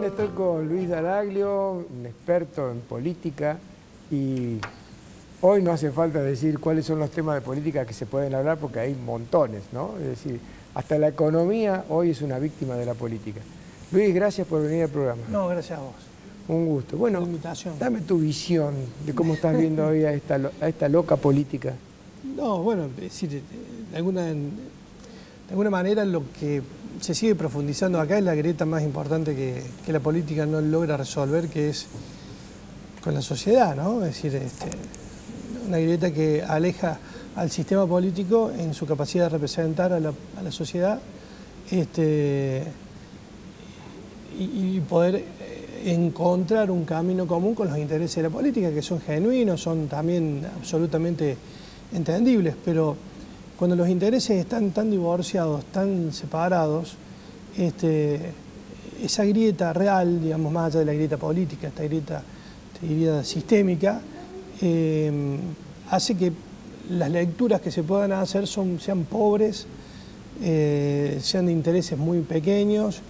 estoy con Luis Daraglio, un experto en política, y hoy no hace falta decir cuáles son los temas de política que se pueden hablar porque hay montones, ¿no? Es decir, hasta la economía hoy es una víctima de la política. Luis, gracias por venir al programa. No, gracias a vos. Un gusto. Bueno, dame tu visión de cómo estás viendo hoy a esta loca política. No, bueno, es decir, de alguna manera lo que se sigue profundizando acá es la grieta más importante que la política no logra resolver, que es con la sociedad, ¿no? Es decir, una grieta que aleja al sistema político en su capacidad de representar a la sociedad y poder encontrar un camino común con los intereses de la política, que son genuinos, son también absolutamente entendibles, pero cuando los intereses están tan divorciados, tan separados, esa grieta real, digamos, más allá de la grieta política, esta grieta, te diría, sistémica, hace que las lecturas que se puedan hacer sean pobres, sean de intereses muy pequeños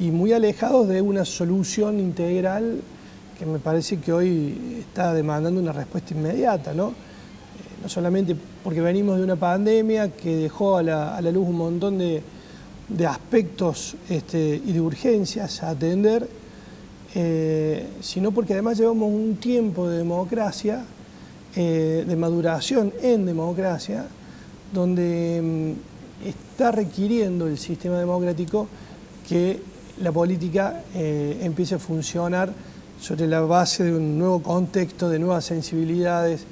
y muy alejados de una solución integral que me parece que hoy está demandando una respuesta inmediata, ¿no? No solamente porque venimos de una pandemia que dejó a la luz un montón de aspectos y de urgencias a atender, sino porque además llevamos un tiempo de democracia, de maduración en democracia, donde está requiriendo el sistema democrático que la política empiece a funcionar sobre la base de un nuevo contexto, de nuevas sensibilidades,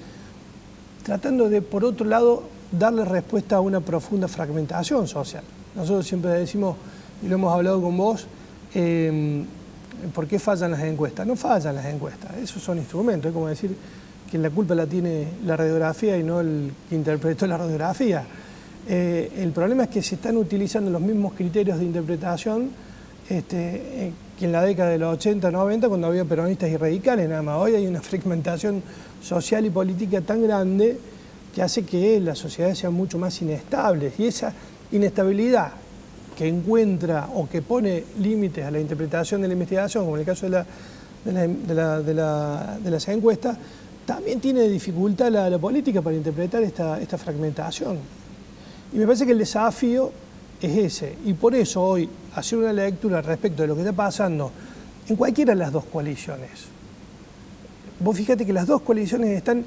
tratando de, por otro lado, darle respuesta a una profunda fragmentación social. Nosotros siempre decimos, y lo hemos hablado con vos, ¿por qué fallan las encuestas? No fallan las encuestas, esos son instrumentos, es como decir que la culpa la tiene la radiografía y no el que interpretó la radiografía. El problema es que se están utilizando los mismos criterios de interpretación que en la década de los 80, 90, cuando había peronistas y radicales nada más. Hoy hay una fragmentación social y política tan grande que hace que las sociedades sean mucho más inestables. Y esa inestabilidad que encuentra o que pone límites a la interpretación de la investigación, como en el caso de las encuestas, también tiene dificultad la política para interpretar esta fragmentación. Y me parece que el desafío es ese. Y por eso hoy hacer una lectura respecto de lo que está pasando en cualquiera de las dos coaliciones. Vos fíjate que las dos coaliciones están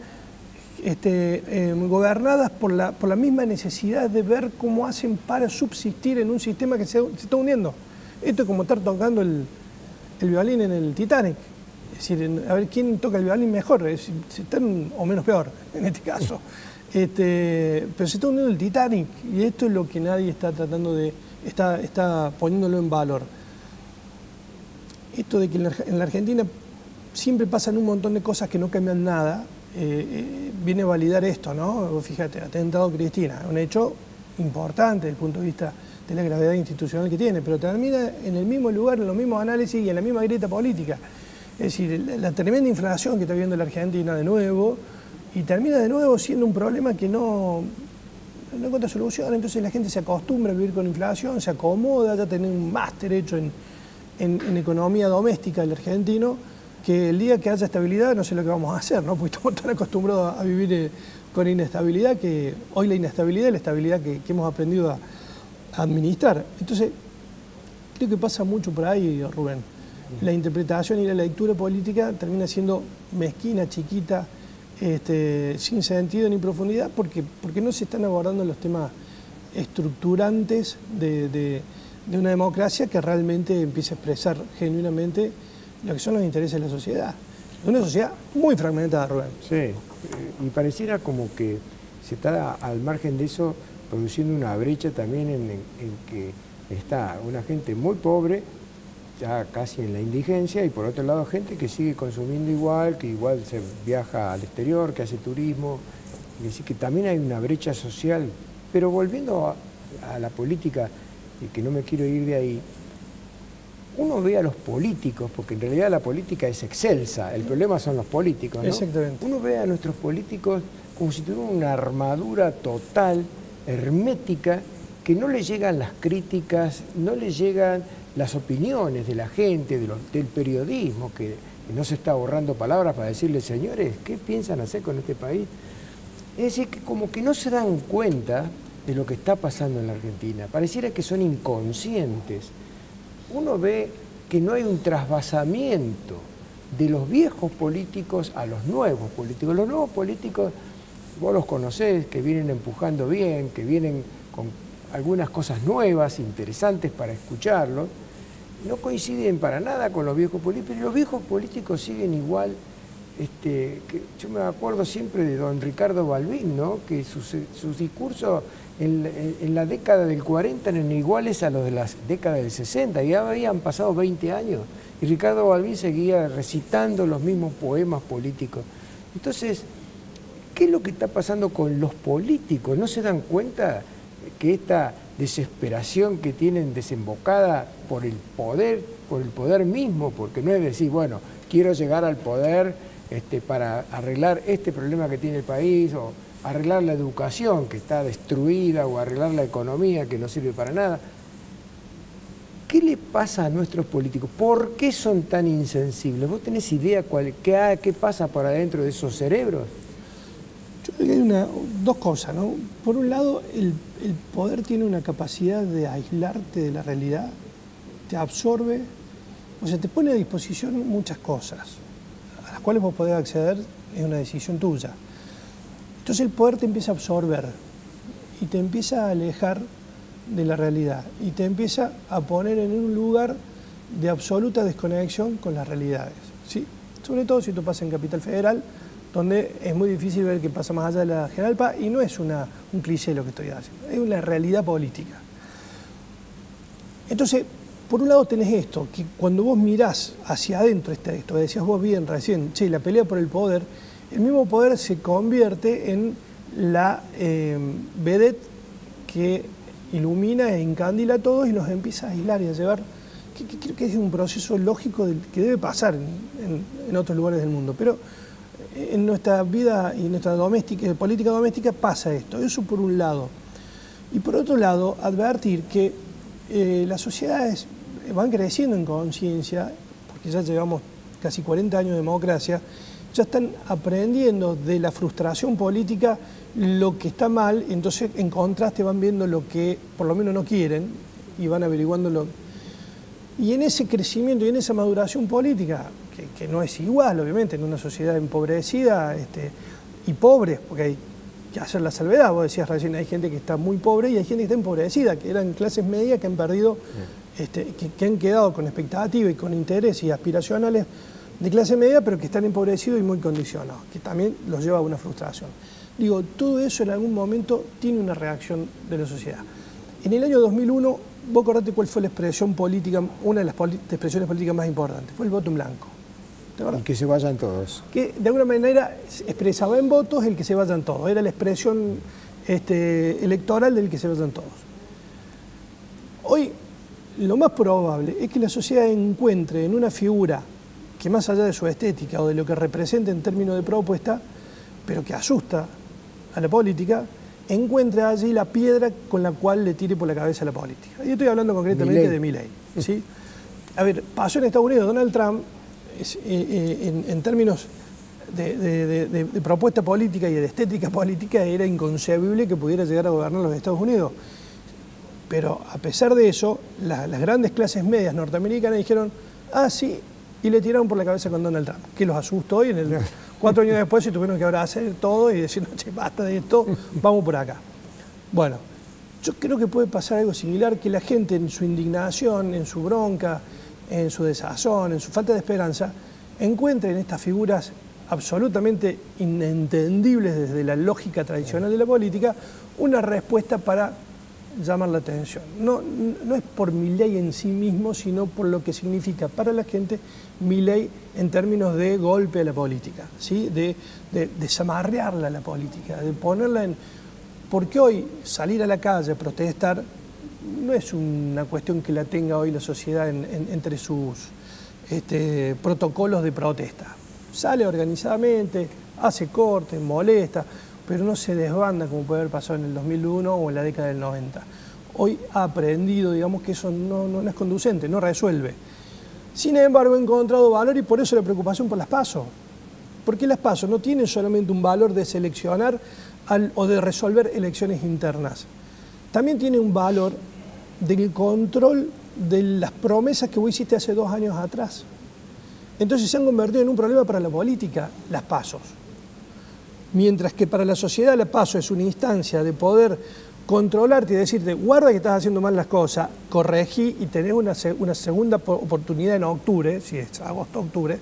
gobernadas por la misma necesidad de ver cómo hacen para subsistir en un sistema que se está hundiendo. Esto es como estar tocando el violín en el Titanic. Es decir, a ver quién toca el violín mejor, si están o menos peor en este caso. Pero se está hundiendo el Titanic y esto es lo que nadie está tratando está poniéndolo en valor. Esto de que en la Argentina siempre pasan un montón de cosas que no cambian nada, viene a validar esto, ¿no? Fíjate, atentado Cristina, un hecho importante desde el punto de vista de la gravedad institucional que tiene, pero termina en el mismo lugar, en los mismos análisis y en la misma grieta política. Es decir, la tremenda inflación que está viviendo la Argentina de nuevo, y termina de nuevo siendo un problema que no encuentra solución, entonces la gente se acostumbra a vivir con inflación, se acomoda, ya tener un máster hecho en economía doméstica del argentino, que el día que haya estabilidad no sé lo que vamos a hacer, ¿no? Porque estamos tan acostumbrados a vivir con inestabilidad que hoy la inestabilidad es la estabilidad que hemos aprendido a administrar. Entonces, creo que pasa mucho por ahí, Rubén. La interpretación y la lectura política termina siendo mezquina, chiquita, sin sentido ni profundidad, porque no se están abordando los temas estructurantes de una democracia que realmente empiece a expresar genuinamente lo que son los intereses de la sociedad. Es una sociedad muy fragmentada, Rubén. Sí, y pareciera como que se está al margen de eso produciendo una brecha también en que está una gente muy pobre, ya casi en la indigencia, y por otro lado gente que sigue consumiendo igual, que igual se viaja al exterior, que hace turismo, es decir, que también hay una brecha social. Pero volviendo a la política, y que no me quiero ir de ahí, uno ve a los políticos, porque en realidad la política es excelsa, el problema son los políticos, ¿no? Exactamente. Uno ve a nuestros políticos como si tuvieran una armadura total, hermética, que no le llegan las críticas, no le llegan las opiniones de la gente, del periodismo, que no se está borrando palabras para decirle, señores, ¿qué piensan hacer con este país? Es decir, que como que no se dan cuenta de lo que está pasando en la Argentina. Pareciera que son inconscientes. Uno ve que no hay un trasvasamiento de los viejos políticos a los nuevos políticos. Los nuevos políticos, vos los conocés, que vienen empujando bien, que vienen con algunas cosas nuevas, interesantes para escucharlos, no coinciden para nada con los viejos políticos, pero los viejos políticos siguen igual. Que yo me acuerdo siempre de don Ricardo Balbín, ¿no? Que sus discursos en la década del 40 eran iguales a los de la década del 60, y ya habían pasado 20 años, y Ricardo Balbín seguía recitando los mismos poemas políticos. Entonces, ¿qué es lo que está pasando con los políticos? ¿No se dan cuenta que esta desesperación que tienen desembocada por el poder mismo? Porque no es decir, bueno, quiero llegar al poder para arreglar este problema que tiene el país, o arreglar la educación que está destruida, o arreglar la economía que no sirve para nada. ¿Qué le pasa a nuestros políticos? ¿Por qué son tan insensibles? ¿Vos tenés idea qué pasa por adentro de esos cerebros? Yo creo que hay dos cosas, ¿no? Por un lado, el poder tiene una capacidad de aislarte de la realidad, te absorbe, o sea, te pone a disposición muchas cosas, a las cuales vos podés acceder, es una decisión tuya. Entonces el poder te empieza a absorber y te empieza a alejar de la realidad y te empieza a poner en un lugar de absoluta desconexión con las realidades, ¿sí? Sobre todo si tú pasas en Capital Federal, donde es muy difícil ver qué pasa más allá de la General Paz, y no es un cliché lo que estoy haciendo, es una realidad política. Entonces, por un lado tenés esto, que cuando vos mirás hacia adentro está esto, decías vos bien recién, che, la pelea por el poder, el mismo poder se convierte en la vedette que ilumina e encandila a todos y los empieza a aislar y a llevar, que creo que es un proceso lógico que debe pasar en otros lugares del mundo, pero en nuestra vida y nuestra política doméstica pasa esto, eso por un lado. Y por otro lado, advertir que las sociedades van creciendo en conciencia, porque ya llevamos casi 40 años de democracia, ya están aprendiendo de la frustración política lo que está mal, entonces en contraste van viendo lo que por lo menos no quieren y van averiguando lo. Y en ese crecimiento y en esa maduración política, que no es igual, obviamente, en una sociedad empobrecida y pobre, porque hay que hacer la salvedad, vos decías recién, hay gente que está muy pobre y hay gente que está empobrecida, que eran clases medias que han perdido, que han quedado con expectativas y con intereses y aspiracionales de clase media, pero que están empobrecidos y muy condicionados, que también los lleva a una frustración. Digo, todo eso en algún momento tiene una reacción de la sociedad. En el año 2001, vos acordate cuál fue la expresión política, una de las expresiones políticas más importantes, fue el voto en blanco. Y que se vayan todos. Que de alguna manera expresaba en votos el que se vayan todos, era la expresión electoral del que se vayan todos. Hoy lo más probable es que la sociedad encuentre en una figura que más allá de su estética o de lo que representa en términos de propuesta, pero que asusta a la política, encuentre allí la piedra con la cual le tire por la cabeza a la política. Y estoy hablando concretamente de Milei, ¿sí? A ver, pasó en Estados Unidos, Donald Trump, en términos de propuesta política y de estética política, era inconcebible que pudiera llegar a gobernar los Estados Unidos. Pero a pesar de eso, las grandes clases medias norteamericanas dijeron, ah, sí, y le tiraron por la cabeza con Donald Trump, que los asustó, y 4 años después se tuvieron que abrazar todo y decir, no, che, basta de esto, vamos por acá. Bueno, yo creo que puede pasar algo similar, que la gente en su indignación, en su bronca, en su desazón, en su falta de esperanza, encuentre en estas figuras absolutamente inentendibles desde la lógica tradicional de la política, una respuesta para llamar la atención. No es por Milei en sí mismo, sino por lo que significa para la gente Milei en términos de golpe a la política, ¿sí? de desamarrearla a la política, de ponerla en. Porque hoy salir a la calle a protestar no es una cuestión que la tenga hoy la sociedad entre sus protocolos de protesta. Sale organizadamente, hace cortes, molesta, pero no se desbanda como puede haber pasado en el 2001 o en la década del 90. hoy ha aprendido, digamos, que eso no es conducente, no resuelve. Sin embargo, he encontrado valor y por eso la preocupación por las PASO. Porque las PASO no tienen solamente un valor de seleccionar o de resolver elecciones internas. También tiene un valor del control de las promesas que vos hiciste hace 2 años atrás. Entonces se han convertido en un problema para la política, las PASOs. Mientras que para la sociedad la PASO es una instancia de poder controlarte y decirte, guarda que estás haciendo mal las cosas, corregí y tenés una segunda oportunidad en octubre, si es agosto-octubre,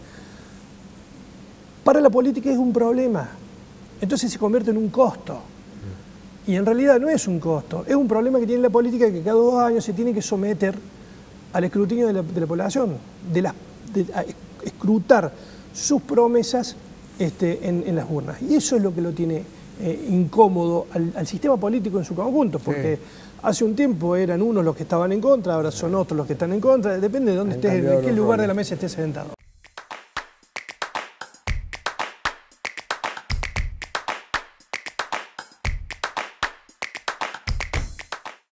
para la política es un problema. Entonces se convierte en un costo. Y en realidad no es un costo, es un problema que tiene la política, que cada 2 años se tiene que someter al escrutinio de la población, a escrutar sus promesas en las urnas. Y eso es lo que lo tiene incómodo al sistema político en su conjunto, porque hace un tiempo eran unos los que estaban en contra, ahora son otros los que están en contra, depende de dónde estés, en qué lugar de la mesa estés sentado.